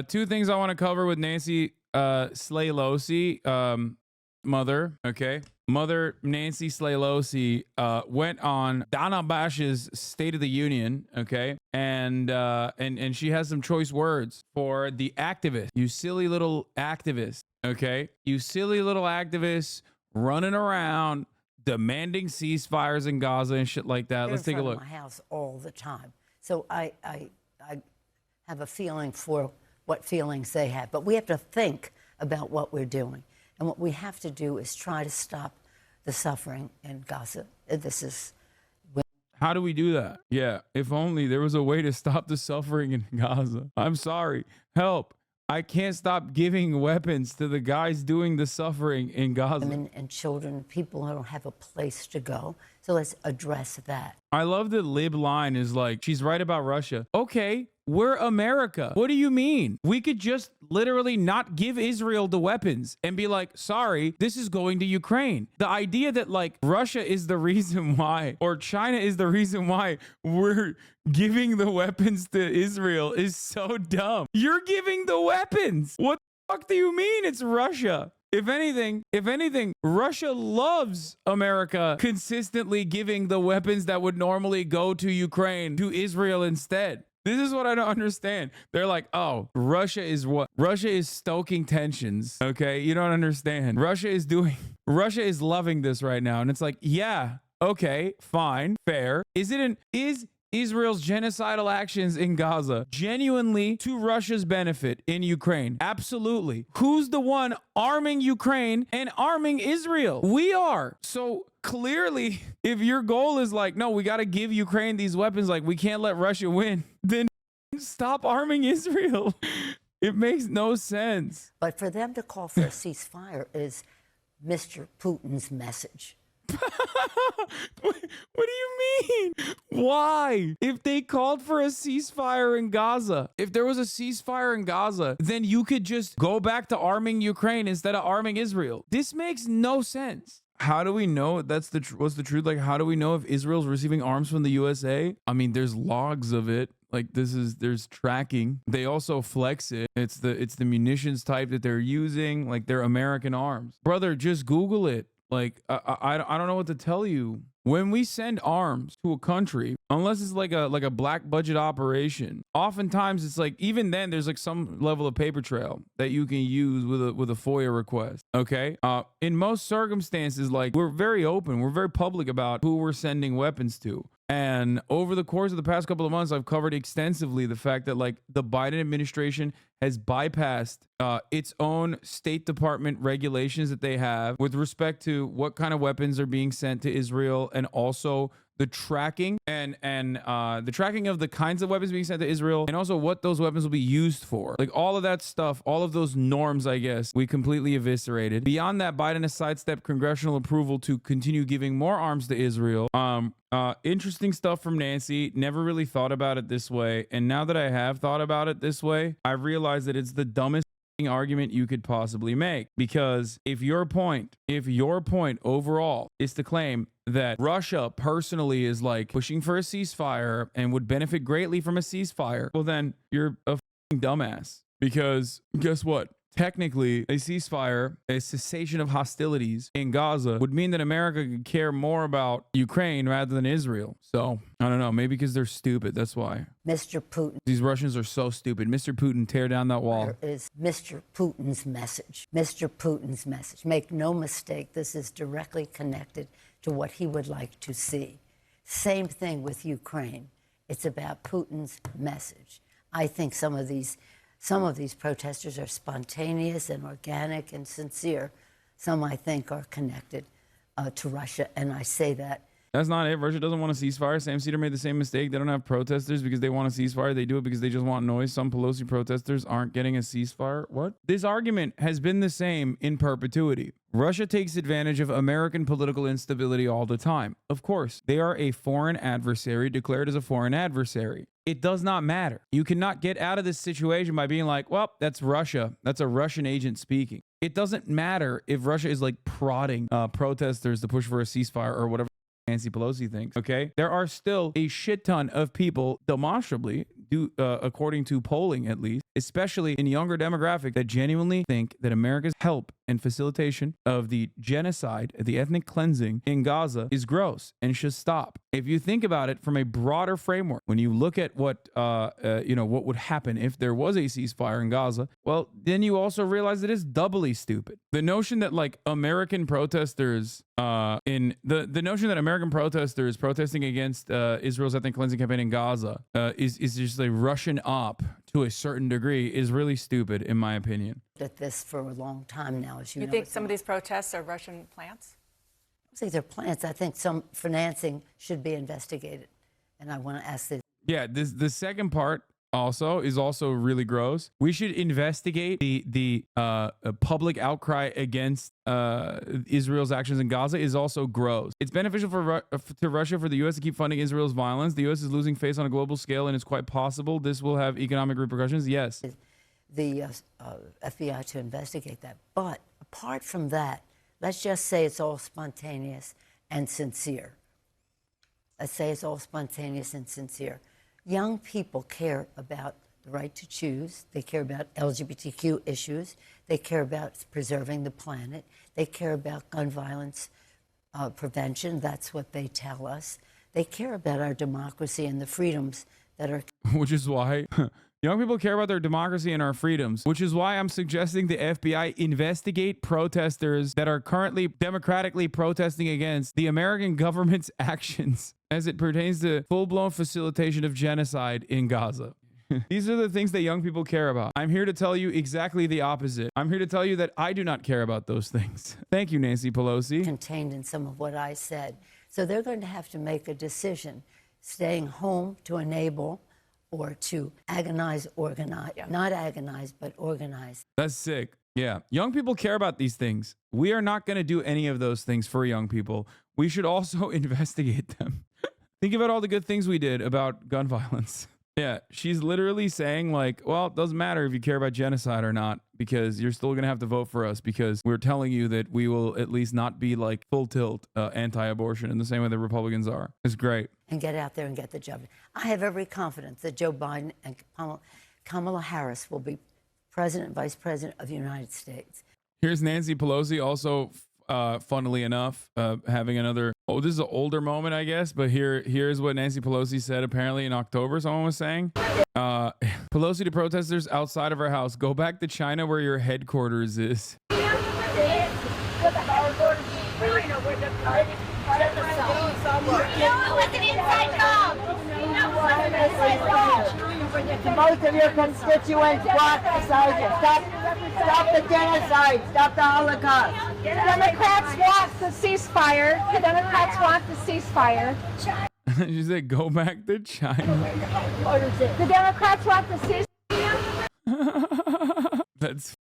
Two things I want to cover with Nancy Pelosi, mother. Okay, mother Nancy Pelosi went on Donna Bash's State of the Union. Okay, and she has some choice words for the activist. You silly little activist. Okay, you silly little activists running around demanding ceasefires in Gaza and shit like that. Let's take a look. My house all the time, so I have a feeling for what feelings they have, but we have to think about what we're doing, and what we have to do is try to stop the suffering in Gaza. This is. How do we do that? Yeah, if only there was a way to stop the suffering in Gaza. I'm sorry, help. I can't stop giving weapons to the guys doing the suffering in Gaza. Women and children, people who don't have a place to go. So let's address that. I love the lib line is like, she's right about Russia. Okay, we're America. What do you mean? We could just literally not give Israel the weapons and be like, sorry, this is going to Ukraine. The idea that like Russia is the reason why, or China is the reason why we're giving the weapons to Israel is so dumb. You're giving the weapons. What the fuck do you mean it's Russia? If anything, Russia loves America consistently giving the weapons that would normally go to Ukraine to Israel instead. This is what I don't understand. They're like, oh, Russia is what? Russia is stoking tensions. Okay. You don't understand. Russia is loving this right now. And it's like, yeah, okay, fine, fair. Is Israel's genocidal actions in Gaza genuinely to Russia's benefit in Ukraine? Absolutely. Who's the one arming Ukraine and arming Israel? We are. So clearly, if your goal is like, no, we got to give Ukraine these weapons, like we can't let Russia win, then stop arming Israel. It makes no sense. But for them to call for a ceasefire is Mr. Putin's message. What do you mean? Why? If they called for a ceasefire in Gaza, if there was a ceasefire in Gaza, then you could just go back to arming Ukraine instead of arming Israel. This makes no sense. How do we know what's the truth? Like, how do we know if Israel's receiving arms from the USA? I mean, there's logs of it. Like there's tracking. They also flex it. It's the munitions type that they're using. Like they're American arms. Brother, just Google it. Like, I don't know what to tell you. When we send arms to a country, unless it's like a black budget operation, oftentimes it's like, even then there's like some level of paper trail that you can use with a FOIA request. Okay. In most circumstances, like we're very open, we're very public about who we're sending weapons to. And over the course of the past couple of months, I've covered extensively the fact that like the Biden administration has bypassed its own State Department regulations that they have with respect to what kind of weapons are being sent to Israel, and also the tracking and the tracking of the kinds of weapons being sent to Israel, and also what those weapons will be used for. Like all of that stuff, all of those norms, I guess, we completely eviscerated. Beyond that, Biden has sidestepped congressional approval to continue giving more arms to Israel. Interesting stuff from Nancy. Never really thought about it this way. And now that I have thought about it this way, I realize that it's the dumbest argument you could possibly make. Because if your point overall is to claim that Russia personally is like pushing for a ceasefire and would benefit greatly from a ceasefire, well then you're a dumbass. Because guess what? Technically, a ceasefire, a cessation of hostilities in Gaza would mean that America could care more about Ukraine rather than Israel. So, I don't know, maybe because they're stupid. That's why. Mr. Putin. These Russians are so stupid. Mr. Putin, tear down that wall. There is Mr. Putin's message. Mr. Putin's message. Make no mistake, this is directly connected to what he would like to see. Same thing with Ukraine. It's about Putin's message. I think some of these protesters are spontaneous and organic and sincere. Some, I think, are connected to Russia, and I say that. That's not it. Russia doesn't want a ceasefire. Sam Cedar made the same mistake. They don't have protesters because they want a ceasefire. They do it because they just want noise. Some Pelosi protesters aren't getting a ceasefire. What? This argument has been the same in perpetuity. Russia takes advantage of American political instability all the time. Of course, they are a foreign adversary declared as a foreign adversary. It does not matter. You cannot get out of this situation by being like, well, that's Russia. That's a Russian agent speaking. It doesn't matter if Russia is like prodding protesters to push for a ceasefire or whatever Nancy Pelosi thinks. Okay. There are still a shit ton of people demonstrably according to polling at least, especially in younger demographic that genuinely think that America's help and facilitation of the genocide, the ethnic cleansing in Gaza is gross and should stop. If you think about it from a broader framework, when you look at what what would happen if there was a ceasefire in Gaza, well, then you also realize that it's doubly stupid. The notion that like American protesters the notion that American protesters protesting against Israel's ethnic cleansing campaign in Gaza is just a Russian op to a certain degree is really stupid, in my opinion. At this for a long time now, as you know. You think some of these protests are Russian plants? I don't think they're plants. I think some financing should be investigated, and I want to ask this. Yeah, the second part is also really gross. We should investigate the public outcry against Israel's actions in Gaza is also gross. It's beneficial to Russia for the U.S. to keep funding Israel's violence. The U.S. is losing face on a global scale, and it's quite possible this will have economic repercussions. Yes. The FBI to investigate that. But apart from that, let's just say it's all spontaneous and sincere. Let's say it's all spontaneous and sincere. Young people care about the right to choose. They care about LGBTQ issues. They care about preserving the planet. They care about gun violence prevention. That's what they tell us. They care about our democracy and the freedoms that are... Which is why... Young people care about their democracy and our freedoms, which is why I'm suggesting the FBI investigate protesters that are currently democratically protesting against the American government's actions as it pertains to full-blown facilitation of genocide in Gaza. These are the things that young people care about. I'm here to tell you exactly the opposite. I'm here to tell you that I do not care about those things. Thank you, Nancy Pelosi. Contained in some of what I said. So they're going to have to make a decision, staying home to enable or to organize, not agonize, but organize. That's sick. Yeah. Young people care about these things. We are not going to do any of those things for young people. We should also investigate them. Think about all the good things we did about gun violence. Yeah. She's literally saying like, well, it doesn't matter if you care about genocide or not, because you're still going to have to vote for us because we're telling you that we will at least not be like full tilt anti-abortion in the same way that Republicans are. It's great. And get out there and get the job. I have every confidence that Joe Biden and Kamala Harris will be President and Vice President of the United States. Here's Nancy Pelosi also, funnily enough, having another, this is an older moment, I guess, but here's what Nancy Pelosi said apparently in October, someone was saying. Pelosi to protesters outside of her house, go back to China where your headquarters is. Most of your constituents walk beside you. Stop the genocide. Stop the Holocaust. The Democrats want the ceasefire. The Democrats want the ceasefire. She said, go back to China. The Democrats want the ceasefire. That's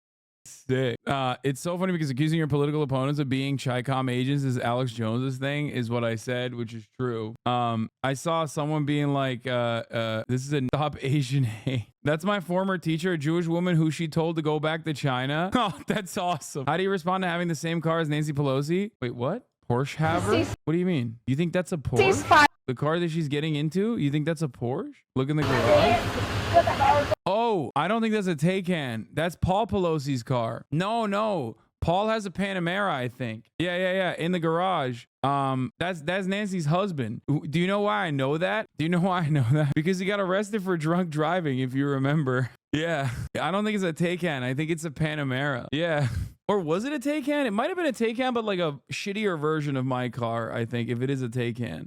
sick. It's so funny because accusing your political opponents of being Chi-Com agents is Alex Jones's thing, is what I said, which is true. I saw someone being like, this is a Stop Asian Hate. That's my former teacher, a Jewish woman who she told to go back to China. Oh, that's awesome. How do you respond to having the same car as Nancy Pelosi? Wait, what? Porsche haver? What do you mean? You think that's a Porsche? Ceasefire. The car that she's getting into? You think that's a Porsche? Look in the garage. Oh, I don't think that's a Taycan. That's Paul Pelosi's car. No. Paul has a Panamera, I think. Yeah. In the garage. That's Nancy's husband. Do you know why I know that? Because he got arrested for drunk driving, if you remember. Yeah. I don't think it's a Taycan. I think it's a Panamera. Yeah. Or was it a Taycan? It might have been a Taycan, but like a shittier version of my car, I think, if it is a Taycan.